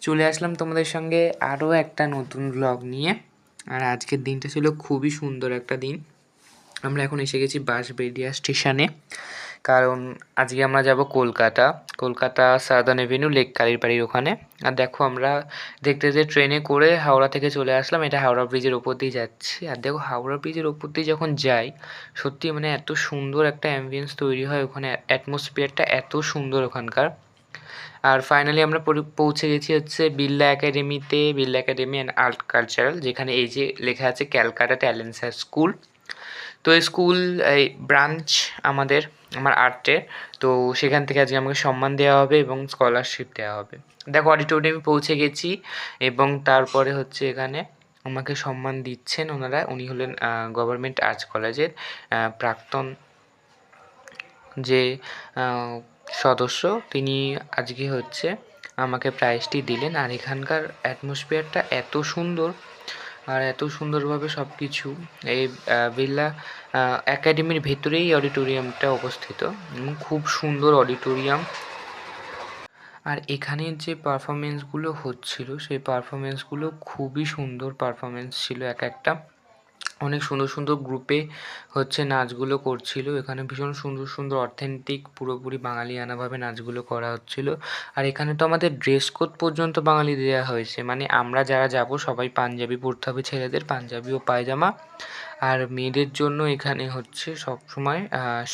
চলে আসলাম তোমাদের সঙ্গে আরও একটা নতুন ব্লগ নিয়ে। আর আজকের দিনটা ছিল খুবই সুন্দর একটা দিন। আমরা এখন এসে গেছি বাঁশবেড়িয়া স্টেশনে, কারণ আজকে আমরা যাব কলকাতা সাউদার্ন এভিনিউ লেক কালীবাড়ির ওখানে। আর দেখো আমরা দেখতে যে ট্রেনে করে হাওড়া থেকে চলে আসলাম, এটা হাওড়া ব্রিজের ওপর দিয়ে যাচ্ছি। আর দেখো হাওড়া ব্রিজের ওপর দিয়ে যখন যাই, সত্যি মানে এত সুন্দর একটা অ্যাম্বিয়েন্স তৈরি হয় ওখানে, অ্যাটমসফিয়ারটা এত সুন্দর ওখানকার। আর ফাইনালি আমরা পৌঁছে গেছি হচ্ছে Birla academy and art cultural, যেখানে এই যে লেখা আছে ক্যালকাটা ট্যালেন্ট স্কুল। তো এই স্কুল এই ব্রাঞ্চ আমার আর্টের। তো সেখান থেকে আজকে আমাকে সম্মান দেওয়া হবে এবং স্কলারশিপ দেওয়া হবে। দেখো অডিটোরিয়ামে পৌঁছে গেছি এবং তারপরে হচ্ছে এখানে আমাকে সম্মান দিচ্ছেন ওনারা। উনি হলেন গভর্নমেন্ট আর্টস কলেজের প্রাক্তন যে সদস্য, তিনি আজকে হচ্ছে আমাকে প্রাইজটি দিলেন। আর এখানকার অ্যাটমসফিয়ারটা এত সুন্দর, আর এত সুন্দরভাবে সব কিছু। এই বিড়লা একাডেমির ভেতরেই অডিটোরিয়ামটা অবস্থিত এবং খুব সুন্দর অডিটোরিয়াম। আর এখানের যে পারফরমেন্সগুলো হচ্ছিল, সেই পারফরমেন্সগুলো খুবই সুন্দর পারফরমেন্স ছিল। একটা অনেক সুন্দর সুন্দর গ্রুপে হচ্ছে নাচগুলো করছিল। এখানে ভীষণ সুন্দর সুন্দর অথেন্টিক পুরোপুরি বাঙালিয়ানাভাবে নাচগুলো করা হচ্ছিল। আর এখানে তো আমাদের ড্রেস কোড পর্যন্ত বাঙালি দেওয়া হয়েছে, মানে আমরা যারা যাব সবাই পাঞ্জাবি পরতে হবে, ছেলেদের পাঞ্জাবি ও পায়জামা। আর মেয়েদের জন্য এখানে হচ্ছে সবসময়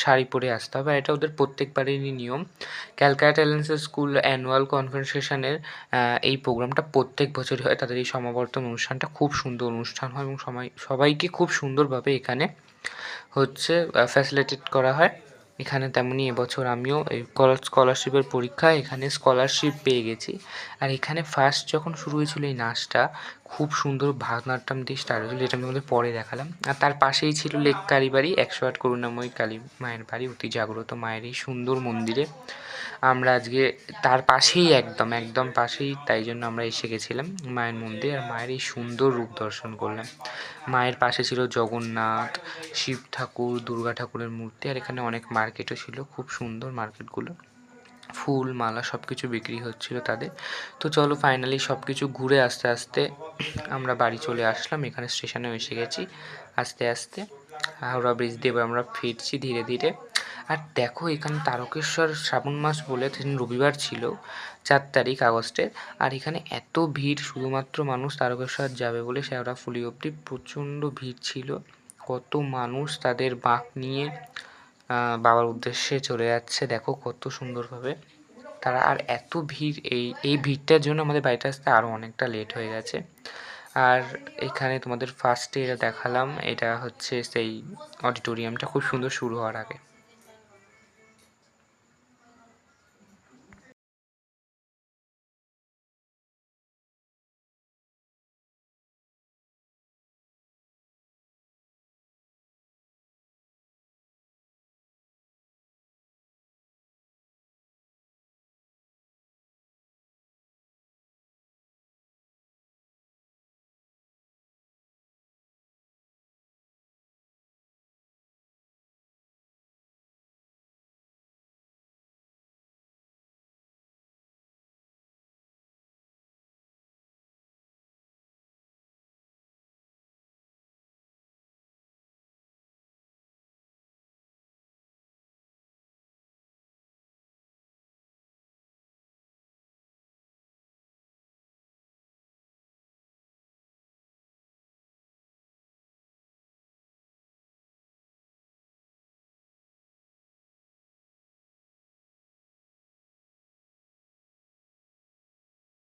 শাড়ি পরে আসতে হবে। আর এটা ওদের প্রত্যেকবারেরই নিয়ম। ক্যালকাটা ট্যালেন্ট স্কুল অ্যানুয়াল কনফারেন্সেশনের এই প্রোগ্রামটা প্রত্যেক বছরই হয়। তাদের এই সমাবর্তন অনুষ্ঠানটা খুব সুন্দর অনুষ্ঠান হয় এবং সবাইকে খুব সুন্দরভাবে এখানে হচ্ছে ফ্যাসিলিটেট করা হয়। এখানে তেমনই এবছর আমিও এই স্কলারশিপের পরীক্ষায় এখানে স্কলারশিপ পেয়ে গেছি। আর এখানে ফার্স্ট যখন শুরু হয়েছিল এই নাচটা, খুব সুন্দর ভারতনাট্যম দিয়ে স্টার্ট হয়েছিল, যেটা আমি তোমাদের পরে দেখালাম। আর তার পাশেই ছিল লেক কালীবাড়ি, 108 করুণাময়ী কালী মায়ের বাড়ি, অতি জাগ্রত মায়ের এই সুন্দর মন্দিরে আমরা আজকে তার পাশেই একদম পাশেই, তাই জন্য আমরা এসে গেছিলাম মায়ের মন্দির। আর মায়ের এই সুন্দর রূপ দর্শন করলাম। মায়ের পাশে ছিল জগন্নাথ, শিব ঠাকুর, দুর্গা ঠাকুরের মূর্তি। আর এখানে অনেক মার্কেটও ছিল, খুব সুন্দর মার্কেটগুলো, ফুল মালা সব কিছু বিক্রি হচ্ছিল তাদের। তো চলো ফাইনালি সব কিছু ঘুরে আস্তে আস্তে আমরা বাড়ি চলে আসলাম। এখানে স্টেশনে এসে গেছি আস্তে আস্তে। হাওড়া ব্রিজ দিয়ে এবার আমরা ফিরছি ধীরে ধীরে। আর দেখো এখানে তারকেশ্বর শ্রাবণ মাস বলে, সেদিন রবিবার ছিল 4 তারিখ আগস্টের। আর এখানে এত ভিড়, শুধুমাত্র মানুষ তারকেশ্বর যাবে বলে শেওড়াফুলি অবধি প্রচণ্ড ভিড় ছিল। কত মানুষ তাদের বাঁক নিয়ে বাবার উদ্দেশ্যে চলে যাচ্ছে, দেখো কত সুন্দরভাবে তারা। আর এত ভিড়, এই ভিড়টার জন্য আমাদের বাড়িতে আসতে আরও অনেকটা লেট হয়ে গেছে। আর এখানে তোমাদের ফার্স্টে এটা দেখালাম, এটা হচ্ছে সেই অডিটোরিয়ামটা খুব সুন্দর শুরু হওয়ার আগে।